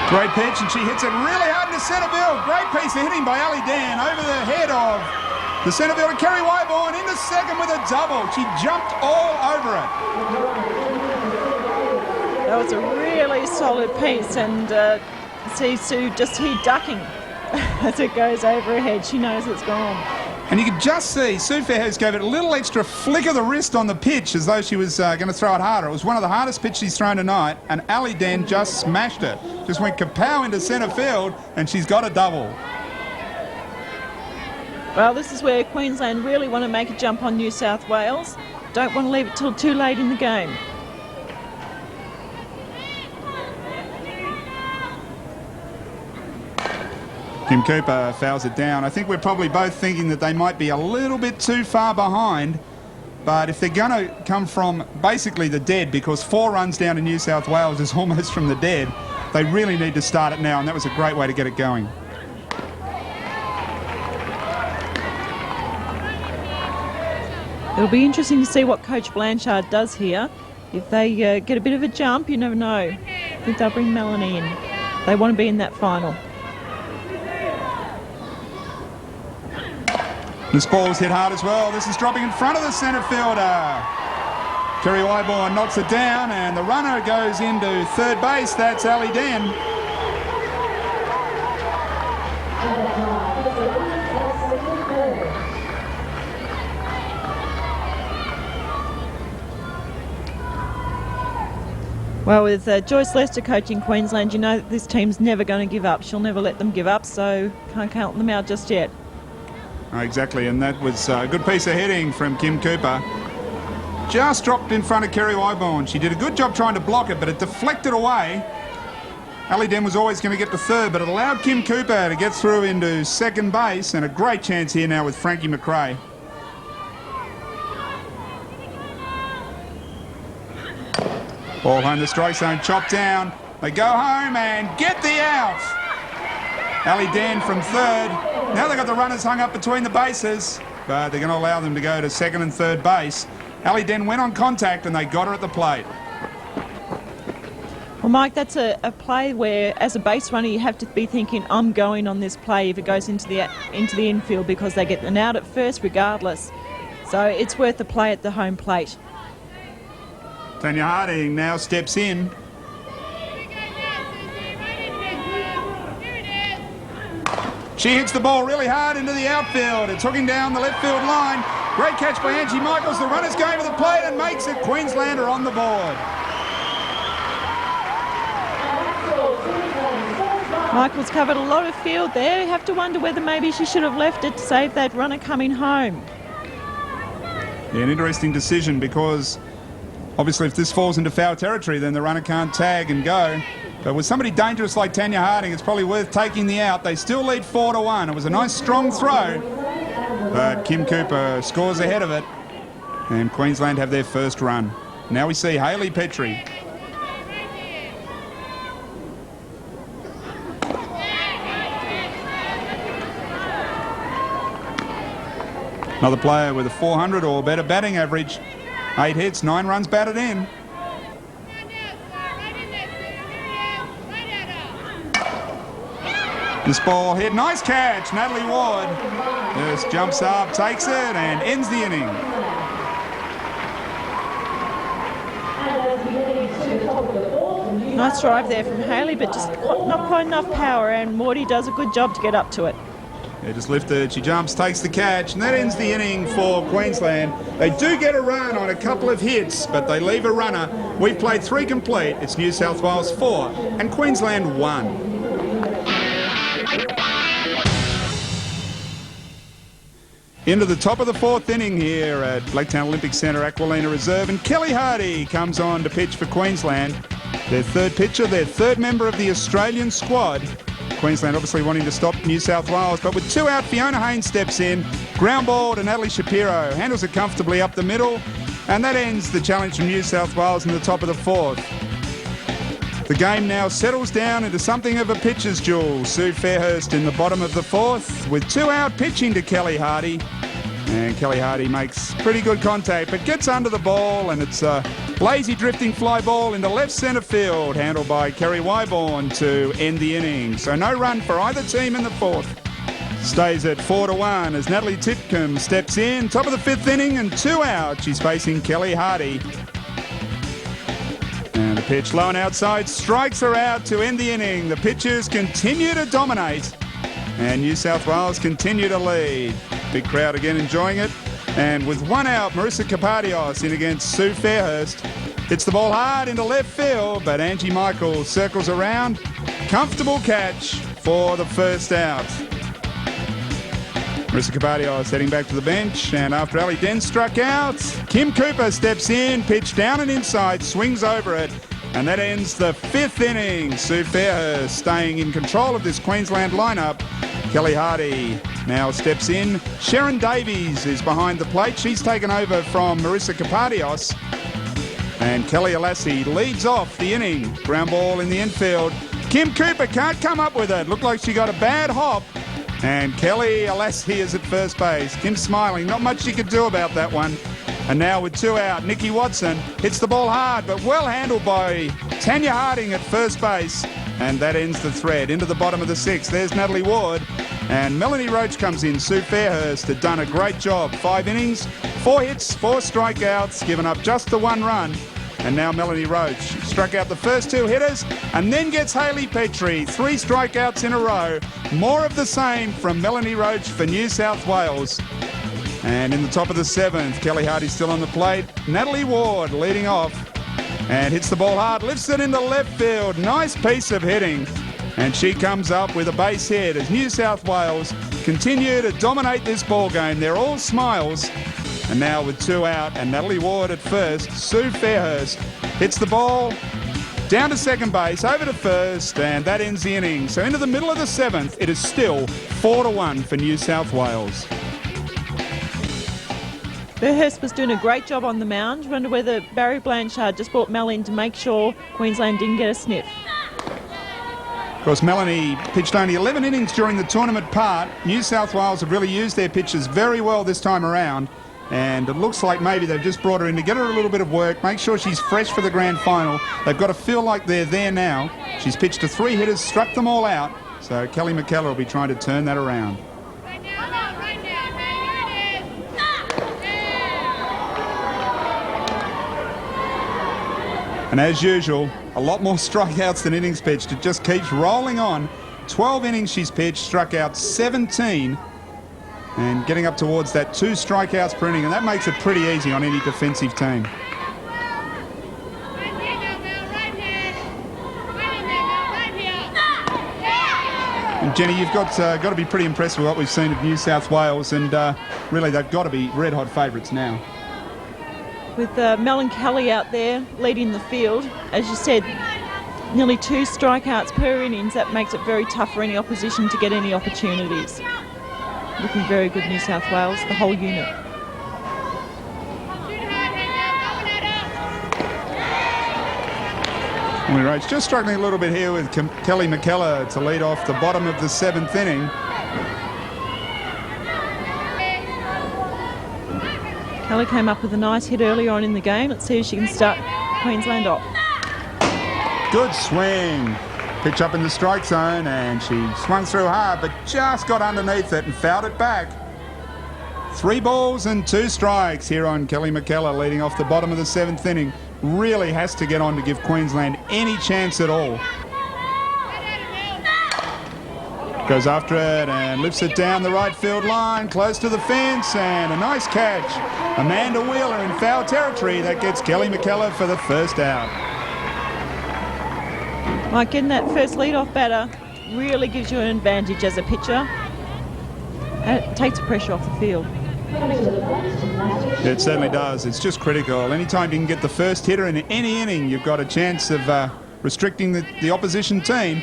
Great pitch, and she hits it really hard into centre field. Great piece of hitting by Ali Dan over the head of the centre fielder, Kerry Wyborn, into second with a double. She jumped all over it. That was a really solid piece, and see Sue just here ducking as it goes over her head. She knows it's gone. And you could just see Sue Fairhurst gave it a little extra flick of the wrist on the pitch as though she was going to throw it harder. It was one of the hardest pitches she's thrown tonight, and Ali Den just smashed it. Just went kapow into centre field, and she's got a double. Well, this is where Queensland really want to make a jump on New South Wales. Don't want to leave it till too late in the game. Kim Cooper fouls it down. I think we're probably both thinking that they might be a little bit too far behind, but if they're going to come from basically the dead, because 4 runs down in New South Wales is almost from the dead, they really need to start it now, and that was a great way to get it going. It'll be interesting to see what Coach Blanchard does here. If they get a bit of a jump, you never know. I think they'll bring Melanie in. They want to be in that final. This ball's hit hard as well. This is dropping in front of the centre fielder. Kerry Wyborn knocks it down, and the runner goes into third base. That's Ali Den. Well, with Joyce Lester coaching Queensland, you know that this team's never going to give up. She'll never let them give up, so can't count them out just yet. Oh, exactly, and that was a good piece of hitting from Kim Cooper. Just dropped in front of Kerry Wyborn. She did a good job trying to block it, but it deflected away. Ali Den was always going to get to third, but it allowed Kim Cooper to get through into second base, and a great chance here now with Frankie McRae. Ball home the strike zone, chopped down. They go home and get the out. Ali Den from third. Now they've got the runners hung up between the bases, but they're going to allow them to go to second and third base. Ali Den went on contact and they got her at the plate. Well, Mike, that's a play where, as a base runner, you have to be thinking, I'm going on this play if it goes into the infield, because they get an out at first regardless. So it's worth the play at the home plate. Tanya Harding now steps in. She hits the ball really hard into the outfield. It's hooking down the left field line. Great catch by Angie Michaels. The runner's going to the plate and makes it. Queensland are on the board. Michaels covered a lot of field there. You have to wonder whether maybe she should have left it to save that runner coming home. Yeah, an interesting decision, because obviously if this falls into foul territory, then the runner can't tag and go. But with somebody dangerous like Tanya Harding, it's probably worth taking the out. They still lead 4-1. It was a nice strong throw, but Kim Cooper scores ahead of it, and Queensland have their first run. Now we see Hayley Petrie. Another player with a 400 or better batting average. 8 hits, 9 runs batted in. This ball hit, nice catch, Natalie Ward. Just jumps up, takes it, and ends the inning. Nice drive there from Hayley, but just not quite enough power, and Morty does a good job to get up to it. Yeah, just lifted, she jumps, takes the catch, and that ends the inning for Queensland. They do get a run on a couple of hits, but they leave a runner. We've played 3 complete. It's New South Wales 4 and Queensland 1. Into the top of the 4th inning here at Blacktown Olympic Centre, Aquilina Reserve, and Kelly Hardy comes on to pitch for Queensland. Their third pitcher, their third member of the Australian squad. Queensland obviously wanting to stop New South Wales, but with 2 out, Fiona Haynes steps in. Ground ball to Natalie Shapiro, handles it comfortably up the middle, and that ends the challenge from New South Wales in the top of the 4th. The game now settles down into something of a pitcher's duel. Sue Fairhurst in the bottom of the 4th with 2 out, pitching to Kelly Hardy. And Kelly Hardy makes pretty good contact, but gets under the ball, and it's a lazy drifting fly ball into left centre field, handled by Kerry Wyborn to end the inning. So no run for either team in the 4th. Stays at 4-1 as Natalie Titcombe steps in. Top of the 5th inning and 2 out. She's facing Kelly Hardy. And the pitch low and outside strikes her out to end the inning. The pitchers continue to dominate, and New South Wales continue to lead. Big crowd again enjoying it. And with 1 out, Marissa Kapardios in against Sue Fairhurst. Hits the ball hard into left field, but Angie Michaels circles around. Comfortable catch for the first out. Marissa Kapardios heading back to the bench, and after Ali Den struck out, Kim Cooper steps in, pitch down and inside, swings over it, and that ends the 5th inning. Sue Fairhurst staying in control of this Queensland lineup. Kelly Hardy now steps in. Sharon Davies is behind the plate. She's taken over from Marissa Kapardios. And Kelly Alassi leads off the inning. Ground ball in the infield. Kim Cooper can't come up with it. Looked like she got a bad hop. And Kelly Alassi is at first base. Kim smiling. Not much she could do about that one. And now with 2 out, Nikki Watson hits the ball hard, but well handled by Tanya Harding at first base. And that ends the thread. Into the bottom of the 6th. There's Natalie Ward. And Melanie Roach comes in. Sue Fairhurst had done a great job. 5 innings, 4 hits, 4 strikeouts, given up just the 1 run. And now Melanie Roach struck out the first 2 hitters and then gets Hayley Petrie. 3 strikeouts in a row. More of the same from Melanie Roach for New South Wales. And in the top of the 7th, Kelly Hardy still on the plate. Natalie Ward leading off and hits the ball hard, lifts it into left field. Nice piece of hitting. And she comes up with a base hit as New South Wales continue to dominate this ball game. They're all smiles. And now with 2 out and Natalie Ward at first, Sue Fairhurst hits the ball down to second base, over to first, and that ends the inning. So into the middle of the 7th, it is still 4-1 for New South Wales. Fairhurst was doing a great job on the mound. Wonder whether Barry Blanchard just brought Mel in to make sure Queensland didn't get a sniff. Of course, Melanie pitched only 11 innings during the tournament part. New South Wales have really used their pitchers very well this time around. And it looks like maybe they've just brought her in to get her a little bit of work, make sure she's fresh for the grand final. They've got to feel like they're there now. She's pitched to 3 hitters, struck them all out. So Kelly McKellar will be trying to turn that around. And as usual, a lot more strikeouts than innings pitched. It just keeps rolling on. 12 innings she's pitched, struck out 17. And getting up towards that 2 strikeouts per inning, and that makes it pretty easy on any defensive team. And Jenny, you've got to be pretty impressed with what we've seen of New South Wales, and really they've got to be red-hot favourites now. With Mel and Kelly out there leading the field, as you said, nearly 2 strikeouts per innings, that makes it very tough for any opposition to get any opportunities. Looking very good, New South Wales, the whole unit. Roach just struggling a little bit here with Kelly McKellar to lead off the bottom of the 7th inning. Kelly came up with a nice hit earlier on in the game. Let's see if she can start Queensland off. Good swing. Pitch up in the strike zone, and she swung through hard, but just got underneath it and fouled it back. 3 balls and 2 strikes here on Kelly McKellar, leading off the bottom of the 7th inning. Really has to get on to give Queensland any chance at all. Goes after it and lifts it down the right field line, close to the fence, and a nice catch. Amanda Wheeler in foul territory. That gets Kelly McKellar for the first out. Like getting that first lead-off batter really gives you an advantage as a pitcher. And it takes the pressure off the field. It certainly does. It's just critical. Anytime you can get the first hitter in any inning, you've got a chance of restricting the opposition team.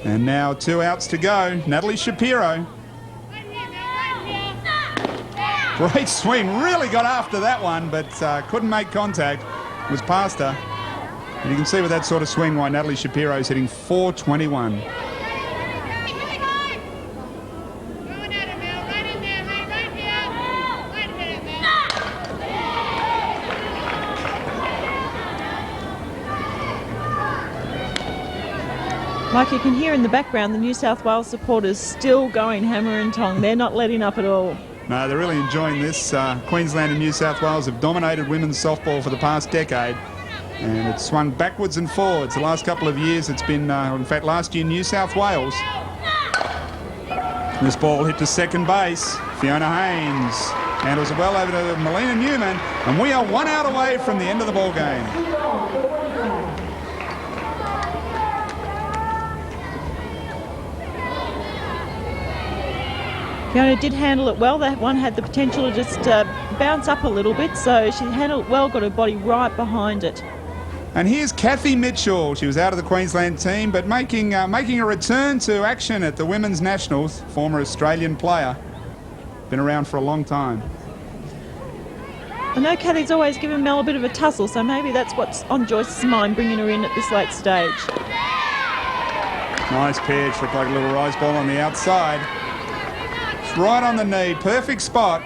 And now 2 outs to go. Natalie Shapiro. Great swing. Really got after that one, but couldn't make contact. Was past her. And you can see with that sort of swing why Natalie Shapiro is hitting .421. Like you can hear in the background, the New South Wales supporters still going hammer and tong. They're not letting up at all. No, they're really enjoying this. Queensland and New South Wales have dominated women's softball for the past decade. And it's swung backwards and forwards. The last couple of years it's been, in fact, last year, New South Wales. This ball hit to second base. Fiona Haynes handles it well over to Melina Newman. And we are 1 out away from the end of the ball game. Fiona did handle it well. That one had the potential to just bounce up a little bit, so she handled it well, got her body right behind it. And here's Kathy Mitchell. She was out of the Queensland team, but making a return to action at the Women's Nationals. Former Australian player. Been around for a long time. I know Kathy's always given Mel a bit of a tussle, so maybe that's what's on Joyce's mind, bringing her in at this late stage. Nice pitch, looked like a little rise ball on the outside. It's right on the knee, perfect spot.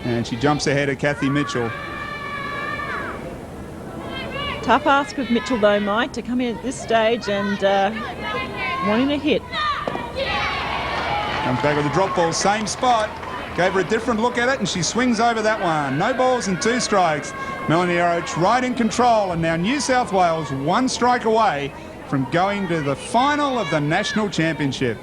And she jumps ahead of Kathy Mitchell. Tough ask of Mitchell though, Mike, to come in at this stage and wanting a hit. Comes back with a drop ball, same spot. Gave her a different look at it and she swings over that one. No balls and 2 strikes. Melanie Roach right in control, and now New South Wales 1 strike away from going to the final of the National Championship.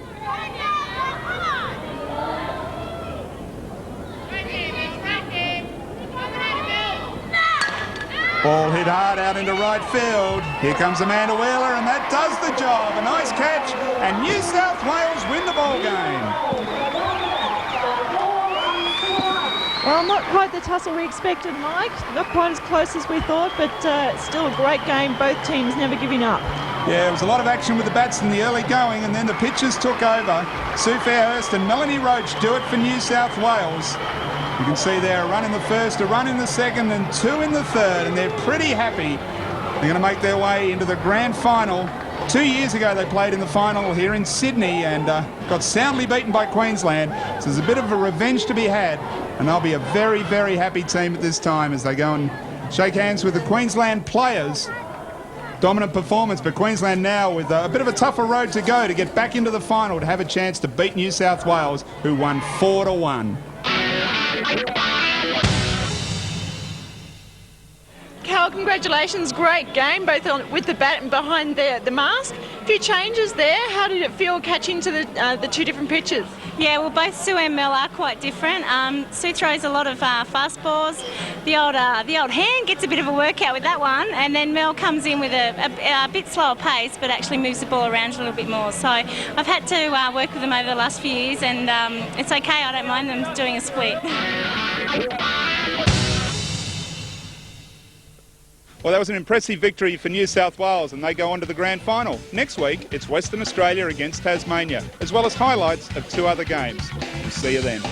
Ball hit hard out into right field. Here comes Amanda Wheeler, and that does the job. A nice catch, and New South Wales win the ball game. Well, not quite the tussle we expected, Mike. Not quite as close as we thought, but still a great game. Both teams never giving up. Yeah, it was a lot of action with the bats in the early going, and then the pitchers took over. Sue Fairhurst and Melanie Roach do it for New South Wales. You can see there a run in the first, a run in the second, and 2 in the third, and they're pretty happy. They're going to make their way into the grand final. 2 years ago they played in the final here in Sydney and got soundly beaten by Queensland. So there's a bit of a revenge to be had, and they'll be a very, very happy team at this time as they go and shake hands with the Queensland players. Dominant performance, but Queensland now with a bit of a tougher road to go to get back into the final to have a chance to beat New South Wales, who won 4-1. Cal, congratulations, great game, both with the bat and behind the mask. A few changes there. How did it feel catching to the 2 different pitches? Yeah, well, both Sue and Mel are quite different. Sue throws a lot of fast balls. The old hand gets a bit of a workout with that one, and then Mel comes in with a bit slower pace, but actually moves the ball around a little bit more. So I've had to work with them over the last few years, and it's okay. I don't mind them doing a split. Well, that was an impressive victory for New South Wales, and they go on to the grand final. Next week, it's Western Australia against Tasmania, as well as highlights of 2 other games. We'll see you then.